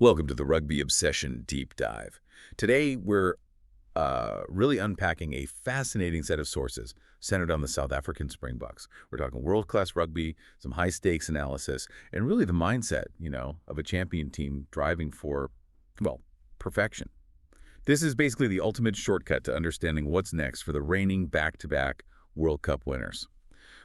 Welcome to the Rugby Obsession Deep Dive. Today, we're really unpacking a fascinating set of sources centered on the South African Springboks. We're talking world-class rugby, some high-stakes analysis, and really the mindset, of a champion team driving for, well, perfection. This is basically the ultimate shortcut to understanding what's next for the reigning back-to-back World Cup winners.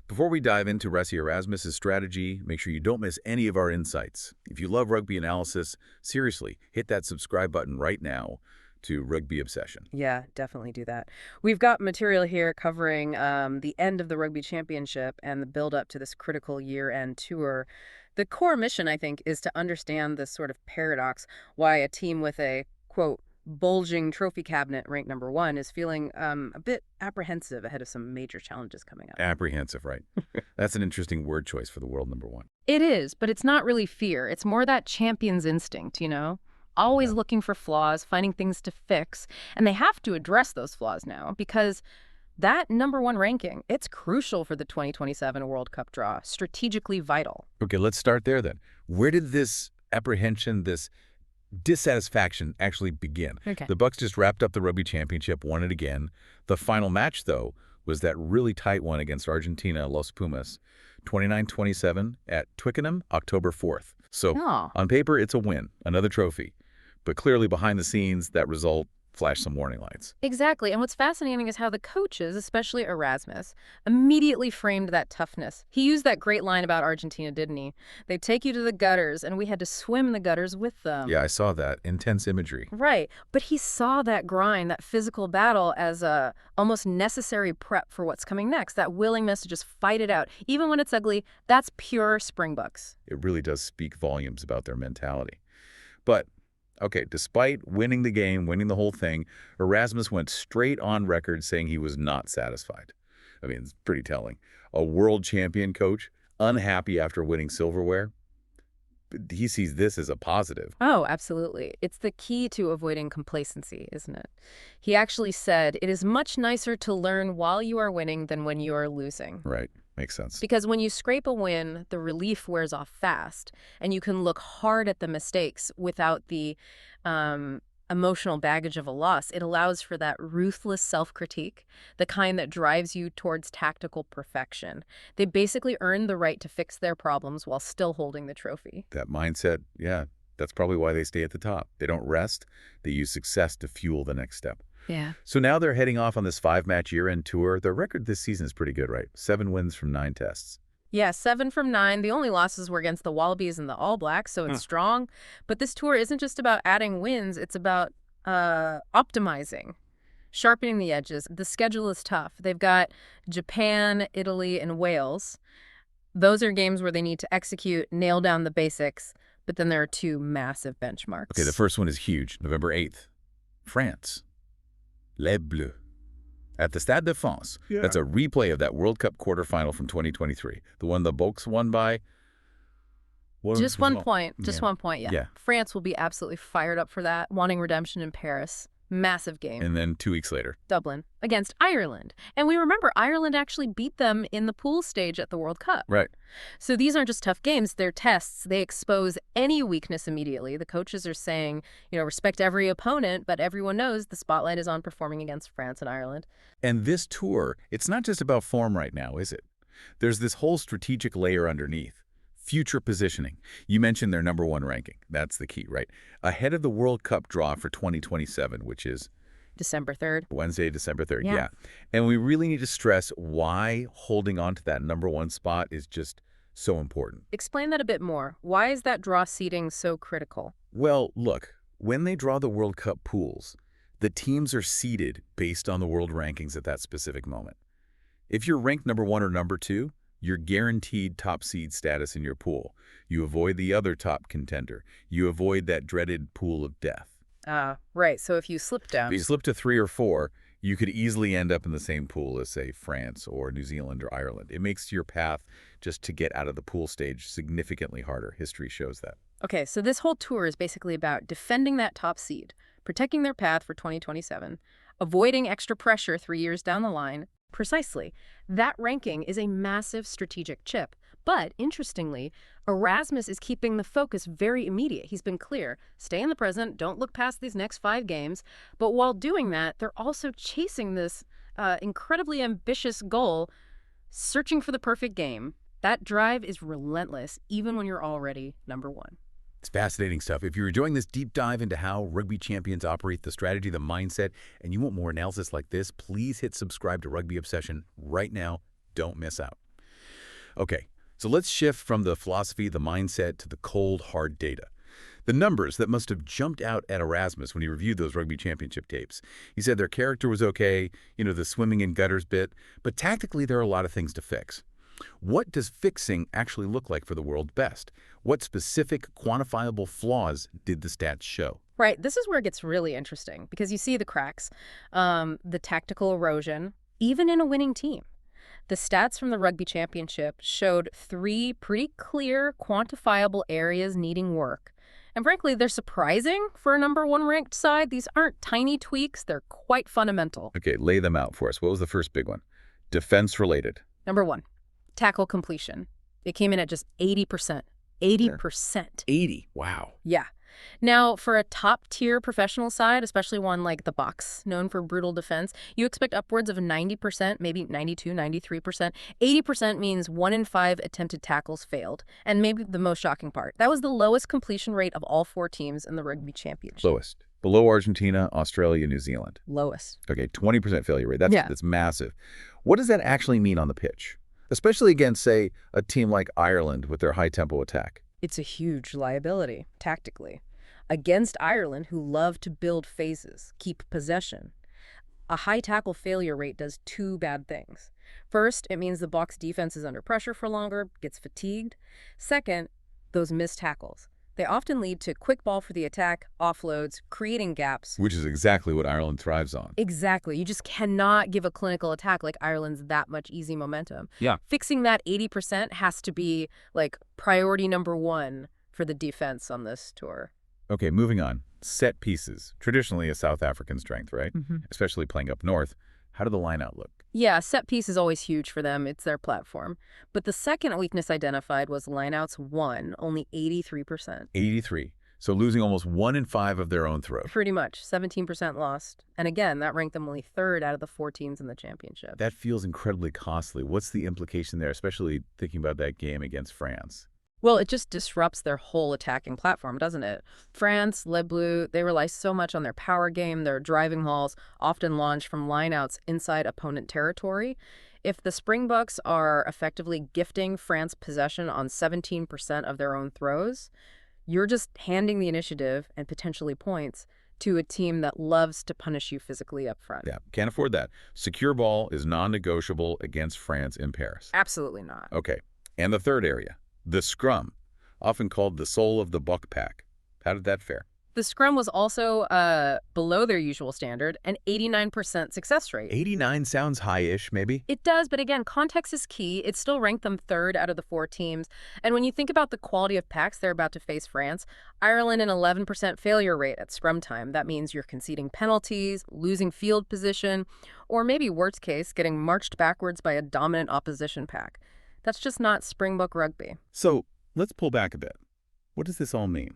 Before we dive into Rassie Erasmus' strategy, make sure you don't miss any of our insights. If you love rugby analysis, seriously, hit that subscribe button right now to Rugby Obsession. Yeah, definitely do that. We've got material here covering the end of the Rugby Championship and the build-up to this critical year-end tour. The core mission, I think, is to understand this sort of paradox, why a team with a, quote, bulging trophy cabinet ranked #1 is feeling a bit apprehensive ahead of some major challenges coming up. Apprehensive, right? That's an interesting word choice for the world #1. It is, but it's not really fear. It's more that champion's instinct, Always looking for flaws, finding things to fix. And they have to address those flaws now because that #1 ranking, it's crucial for the 2027 World Cup draw, strategically vital. Okay, let's start there then. Where did this apprehension, this dissatisfaction actually begin? Okay. The Bucks just wrapped up the Rugby Championship, won it again. The final match, though, was that really tight one against Argentina, Los Pumas, 29-27 at Twickenham, October 4th. So on paper, it's a win, another trophy. But clearly behind the scenes, that result flashed some warning lights. Exactly. And what's fascinating is how the coaches, especially Erasmus, immediately framed that toughness. He used that great line about Argentina, didn't he? They take you to the gutters, and we had to swim the gutters with them. Yeah, I saw that. Intense imagery. Right. But he saw that grind, that physical battle as a almost necessary prep for what's coming next, that willingness to just fight it out. Even when it's ugly, that's pure Springboks. It really does speak volumes about their mentality. But okay, despite winning the game, winning the whole thing, Erasmus went straight on record saying he was not satisfied. I mean, it's pretty telling. A world champion coach, unhappy after winning silverware, he sees this as a positive. Oh, absolutely. It's the key to avoiding complacency, isn't it? He actually said, it is much nicer to learn while you are winning than when you are losing. Right. Makes sense. Because when you scrape a win, the relief wears off fast, and you can look hard at the mistakes without the emotional baggage of a loss. It allows for that ruthless self-critique, the kind that drives you towards tactical perfection. They basically earn the right to fix their problems while still holding the trophy. That mindset, yeah, that's probably why they stay at the top. They don't rest. They use success to fuel the next step. Yeah. So now they're heading off on this 5-match year-end tour. Their record this season is pretty good, right? 7 wins from 9 tests. Yeah, 7 from 9. The only losses were against the Wallabies and the All Blacks, so it's strong. But this tour isn't just about adding wins. It's about optimizing, sharpening the edges. The schedule is tough. They've got Japan, Italy, and Wales. Those are games where they need to execute, nail down the basics. But then there are 2 massive benchmarks. Okay, the first one is huge. November 8th, France. Les Bleus. At the Stade de France. Yeah. That's a replay of that World Cup quarterfinal from 2023. The one the Boks won by... Just 1 point. Just 1 point, Yeah. France will be absolutely fired up for that, wanting redemption in Paris. Massive game. And then 2 weeks later, Dublin against Ireland. And we remember Ireland actually beat them in the pool stage at the World Cup. Right. So these aren't just tough games, they're tests. They expose any weakness immediately. The coaches are saying, respect every opponent, but everyone knows the spotlight is on performing against France and Ireland. And this tour, it's not just about form right now, is it? There's this whole strategic layer underneath. Future positioning. You mentioned their #1 ranking. That's the key, right? Ahead of the World Cup draw for 2027, which is December 3rd. Wednesday, December 3rd. Yeah. Yeah. And we really need to stress why holding on to that #1 spot is just so important. Explain that a bit more. Why is that draw seeding so critical? Well, look, when they draw the World Cup pools, the teams are seeded based on the world rankings at that specific moment. If you're ranked #1 or #2, you're guaranteed top seed status in your pool. You avoid the other top contender. You avoid that dreaded pool of death. Right. So if you slip down... If you slip to 3 or 4, you could easily end up in the same pool as, say, France or New Zealand or Ireland. It makes your path just to get out of the pool stage significantly harder. History shows that. Okay, so this whole tour is basically about defending that top seed, protecting their path for 2027, avoiding extra pressure 3 years down the line. Precisely. That ranking is a massive strategic chip, But, interestingly, Erasmus is keeping the focus very immediate. He's been clear. Stay in the present. Don't look past these next 5 games. But while doing that, they're also chasing this incredibly ambitious goal, searching for the perfect game. That drive is relentless, even when you're already number 1. It's fascinating stuff. If you're enjoying this deep dive into how rugby champions operate, the strategy, the mindset, and you want more analysis like this, please hit subscribe to Rugby Obsession right now. Don't miss out. Okay, so let's shift from the philosophy, the mindset, to the cold, hard data. The numbers that must have jumped out at Erasmus when he reviewed those Rugby Championship tapes. He said their character was okay, the swimming in gutters bit, but tactically there are a lot of things to fix. What does fixing actually look like for the world's best? What specific quantifiable flaws did the stats show? Right, this is where it gets really interesting, because you see the cracks, the tactical erosion, even in a winning team. The stats from the Rugby Championship showed 3 pretty clear, quantifiable areas needing work. And frankly, they're surprising for a number 1 ranked side. These aren't tiny tweaks, they're quite fundamental. Okay, lay them out for us. What was the first big one? Defense-related. Number 1, tackle completion. It came in at just 80%. 80%. 80, wow. Yeah. Now, for a top-tier professional side, especially one like the Boks, known for brutal defense, you expect upwards of 90%, maybe 92, 93%. 80% means 1 in 5 attempted tackles failed. And maybe the most shocking part, that was the lowest completion rate of all 4 teams in the Rugby Championship. Lowest. Below Argentina, Australia, New Zealand. Lowest. Okay, 20% failure rate. That's massive. What does that actually mean on the pitch? Especially against, say, a team like Ireland with their high-tempo attack. It's a huge liability, tactically. Against Ireland, who love to build phases, keep possession, a high tackle failure rate does 2 bad things. First, it means the Boks defense is under pressure for longer, gets fatigued. Second, those missed tackles. They often lead to quick ball for the attack, offloads, creating gaps. Which is exactly what Ireland thrives on. Exactly. You just cannot give a clinical attack like Ireland's that much easy momentum. Yeah. Fixing that 80% has to be like priority number 1 for the defense on this tour. Okay, moving on. Set pieces. Traditionally a South African strength, right? Especially playing up north. How did the lineout look? Yeah, set piece is always huge for them. It's their platform. But the second weakness identified was lineouts 1, only 83%. 83. So losing almost 1 in 5 of their own throws. Pretty much. 17% lost. And again, that ranked them only 3rd out of the 4 teams in the championship. That feels incredibly costly. What's the implication there, especially thinking about that game against France? Well, it just disrupts their whole attacking platform, doesn't it? France, Le Bleu, they rely so much on their power game, their driving hauls, often launched from lineouts inside opponent territory. If the Springboks are effectively gifting France possession on 17% of their own throws, you're just handing the initiative and potentially points to a team that loves to punish you physically up front. Yeah, can't afford that. Secure ball is non-negotiable against France in Paris. Absolutely not. Okay, and the third area. The scrum, often called the soul of the buck pack. How did that fare? The scrum was also below their usual standard, an 89% success rate. 89 sounds high-ish, maybe? It does, but again, context is key. It still ranked them 3rd out of the 4 teams. And when you think about the quality of packs they're about to face France, Ireland an 11% failure rate at scrum time. That means you're conceding penalties, losing field position, or maybe worst case, getting marched backwards by a dominant opposition pack. That's just not Springbok rugby. So let's pull back a bit. What does this all mean?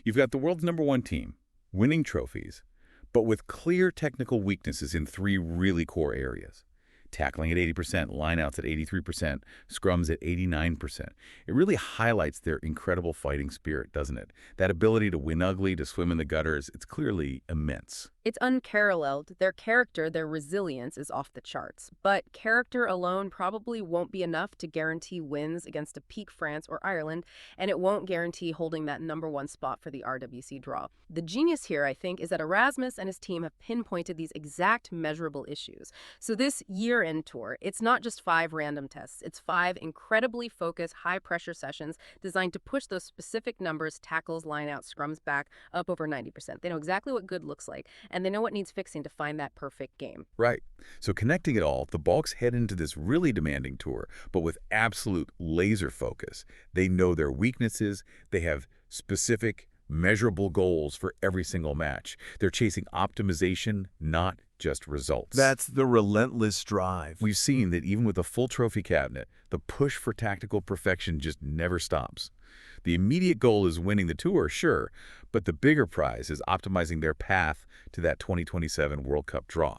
You've got the world's number 1 team, winning trophies, but with clear technical weaknesses in 3 really core areas. Tackling at 80%, lineouts at 83%, scrums at 89%. It really highlights their incredible fighting spirit, doesn't it? That ability to win ugly, to swim in the gutters, it's clearly immense. It's unparalleled. Their character, their resilience is off the charts. But character alone probably won't be enough to guarantee wins against a peak France or Ireland, and it won't guarantee holding that number 1 spot for the RWC draw. The genius here, I think, is that Erasmus and his team have pinpointed these exact measurable issues. So this year-end tour, it's not just 5 random tests. It's 5 incredibly focused, high-pressure sessions designed to push those specific numbers, tackles, lineouts, scrums back up over 90%. They know exactly what good looks like, and they know what needs fixing to find that perfect game. Right. So connecting it all, the Boks head into this really demanding tour, but with absolute laser focus. They know their weaknesses. They have specific, measurable goals for every single match. They're chasing optimization, not just results. That's the relentless drive. We've seen that even with a full trophy cabinet, the push for tactical perfection just never stops. The immediate goal is winning the tour, sure, but the bigger prize is optimizing their path to that 2027 World Cup draw.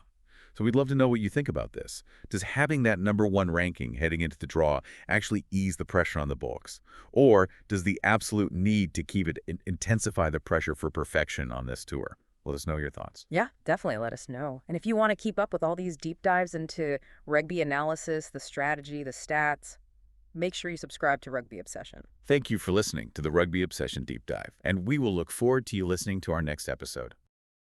So we'd love to know what you think about this. Does having that #1 ranking heading into the draw actually ease the pressure on the Boks? Or does the absolute need to keep it intensify the pressure for perfection on this tour? Let us know your thoughts. Yeah, definitely let us know. And if you want to keep up with all these deep dives into rugby analysis, the strategy, the stats, make sure you subscribe to Rugby Obsession. Thank you for listening to the Rugby Obsession Deep Dive, and we will look forward to you listening to our next episode.